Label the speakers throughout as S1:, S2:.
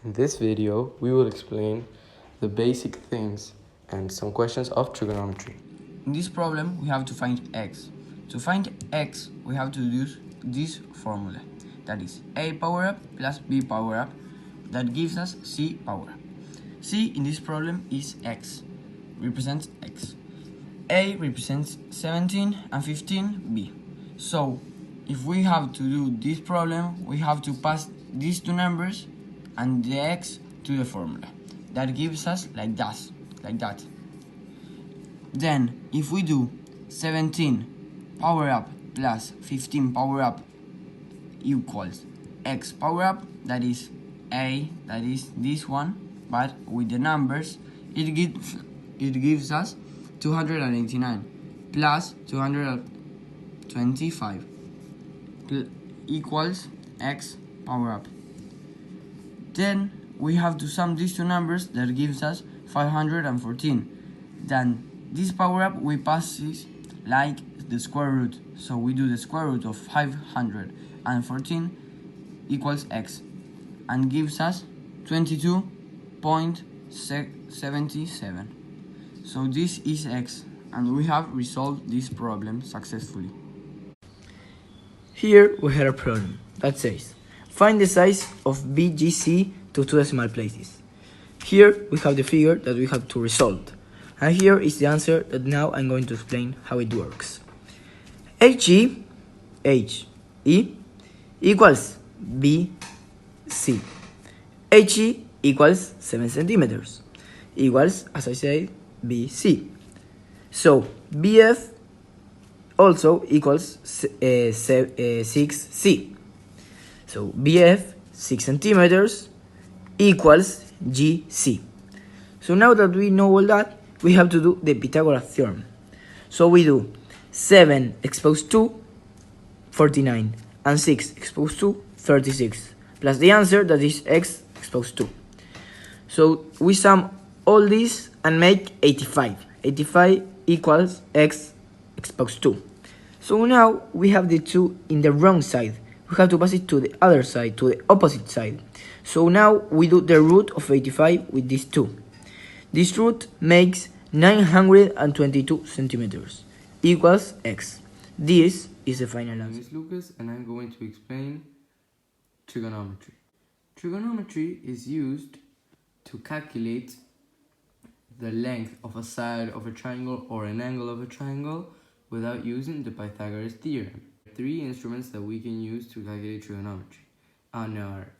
S1: In this video, we will explain the basic things and some questions of trigonometry.
S2: In this problem, we have to find x. To find x, we have to use this formula. That is a power up plus b power up. That gives us c power up. C in this problem is x, represents x. A represents 17 and 15b. So, if we have to do this problem, we have to pass these two numbers and the x to the formula. That gives us like that. Then, if we do 17 power up plus 15 power up equals x power up, that is a, that is this one, but with the numbers, it gives us 289 plus 225 equals x power up. Then we have to sum these two numbers, that gives us 514. Then this power up we pass this like the square root, so we do the square root of 514 equals x and gives us 22.77. So this is x, and we have resolved this problem successfully.
S3: Here we have a problem that says, find the size of BGC to two decimal places. Here we have the figure that we have to resolve. And here is the answer that now I'm going to explain how it works. HE equals BC. HE equals 7 centimeters. Equals, as I said, BC. So BF also equals 6C. So BF 6 centimeters equals GC. So now that we know all that, we have to do the Pythagoras theorem. So we do 7 exposed to 49 and 6 exposed to 36 plus the answer that is x exposed to. So we sum all this and make 85. 85 equals x exposed to. So now we have the 2 in the wrong side. We have to pass it to the other side, to the opposite side. So now we do the root of 85 with this 2. This root makes 922 centimeters equals x. This is the final answer.
S1: My name is Lucas and I'm going to explain trigonometry. Trigonometry is used to calculate the length of a side of a triangle or an angle of a triangle without using the Pythagoras theorem. Three instruments that we can use to calculate trigonometry are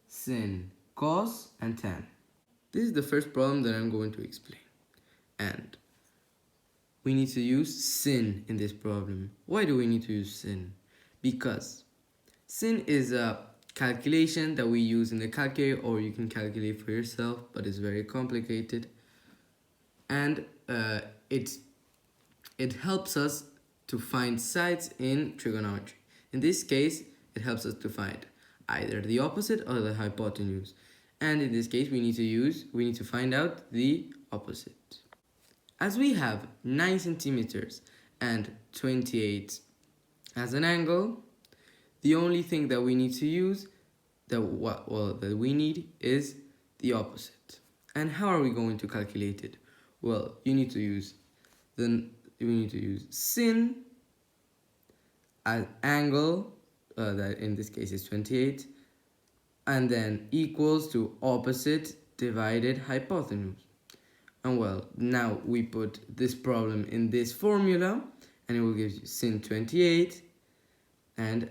S1: sin, cos, and tan. This is the first problem that I'm going to explain. And we need to use sin in this problem. Why do we need to use sin? Because sin is a calculation that we use in the calculator, or you can calculate for yourself, but it's very complicated. And it helps us to find sides in trigonometry. In this case, it helps us to find either the opposite or the hypotenuse. And in this case, we need to find out the opposite. As we have 9 centimeters and 28 as an angle, the only thing that we need to use, that we need is the opposite. And how are we going to calculate it? Well, you need to use sin as angle, that in this case is 28, and then equals to opposite divided hypotenuse. And well, now we put this problem in this formula, and it will give you sin 28 and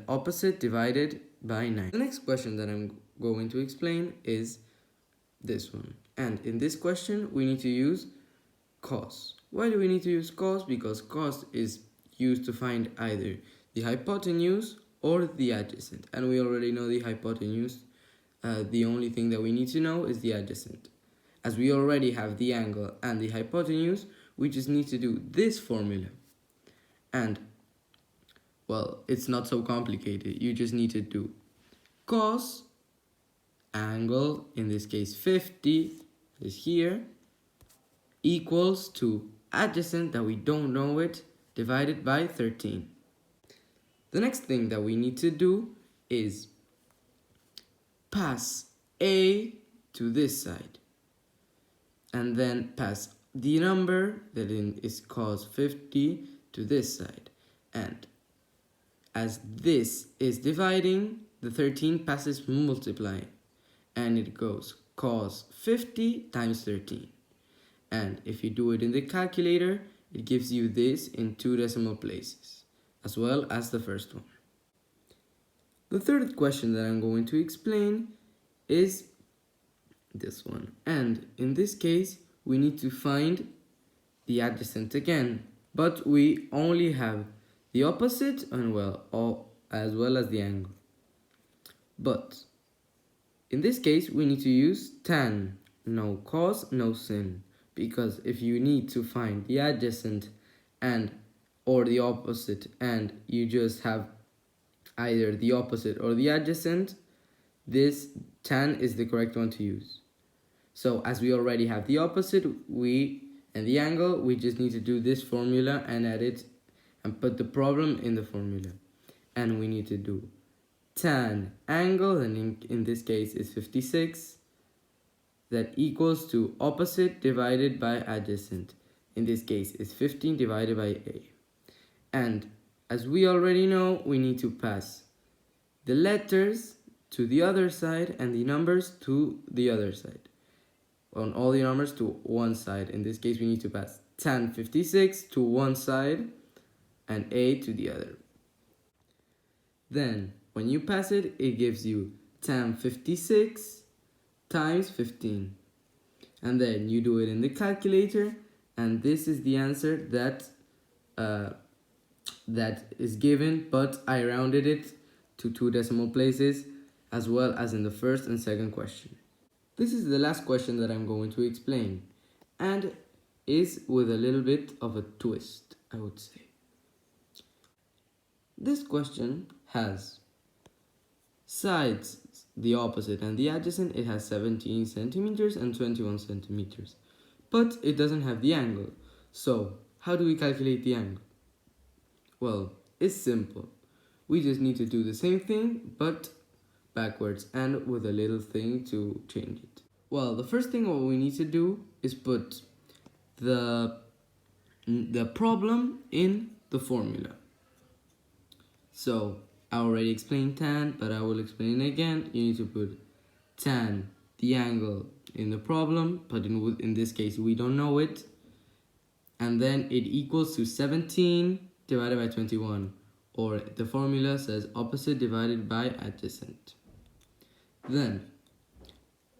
S1: opposite divided by 9. The next question that I'm going to explain is this one. And in this question, we need to use cos. Why do we need to use cos? Because cos is used to find either the hypotenuse or the adjacent. And we already know the hypotenuse. The only thing that we need to know is the adjacent. As we already have the angle and the hypotenuse, we just need to do this formula. And, well, it's not so complicated. You just need to do cos angle, in this case 50, is here, equals to adjacent, that we don't know it, divided by 13. The next thing that we need to do is pass a to this side, and then pass the number that is cos 50 to this side. And as this is dividing, the 13 passes multiplying, and it goes cos 50 times 13. And if you do it in the calculator, it gives you this in 2 decimal places, as well as the first one. The third question that I'm going to explain is this one. And in this case, we need to find the adjacent again, but we only have the opposite and as well as the angle. But in this case, we need to use tan, no cos, no sin, because if you need to find the adjacent and or the opposite, and you just have either the opposite or the adjacent, this tan is the correct one to use. So as we already have the opposite and the angle, we just need to do this formula and add it and put the problem in the formula. And we need to do tan angle, and in this case is 56, that equals to opposite divided by adjacent. In this case is 15 divided by a. And as we already know, we need to pass the letters to the other side and the numbers to the other side. On all the numbers to one side. In this case, we need to pass tan 56 to one side and a to the other. Then, when you pass it, it gives you tan 56 times 15. And then you do it in the calculator, and this is the answer that is given, but I rounded it to 2 decimal places, as well as in the first and second question. This is the last question that I'm going to explain, and is with a little bit of a twist, I would say. This question has sides the opposite and the adjacent. It has 17 centimeters and 21 centimeters, but it doesn't have the angle. So how do we calculate the angle? Well, it's simple. We just need to do the same thing, but backwards and with a little thing to change it. Well, the first thing what we need to do is put the problem in the formula. So I already explained tan, but I will explain it again. You need to put tan, the angle, in the problem, but in this case we don't know it. And then it equals to 17 divided by 21, or the formula says opposite divided by adjacent. Then,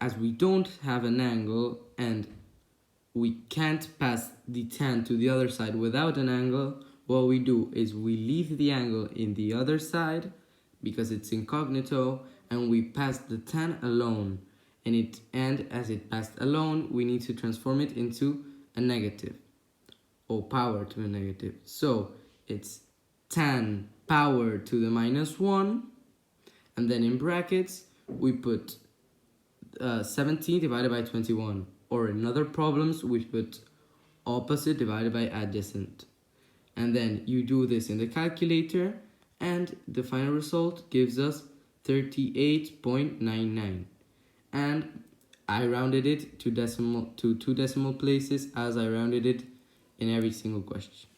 S1: as we don't have an angle and we can't pass the tan to the other side without an angle, what we do is we leave the angle in the other side because it's incognito, and we pass the tan alone, and as it passed alone, we need to transform it into a negative, or power to a negative. So it's tan power to the -1, and then in brackets we put 17 divided by 21, or in other problems we put opposite divided by adjacent. And then you do this in the calculator, and the final result gives us 38.99. And I rounded it to 2 decimal places, as I rounded it in every single question.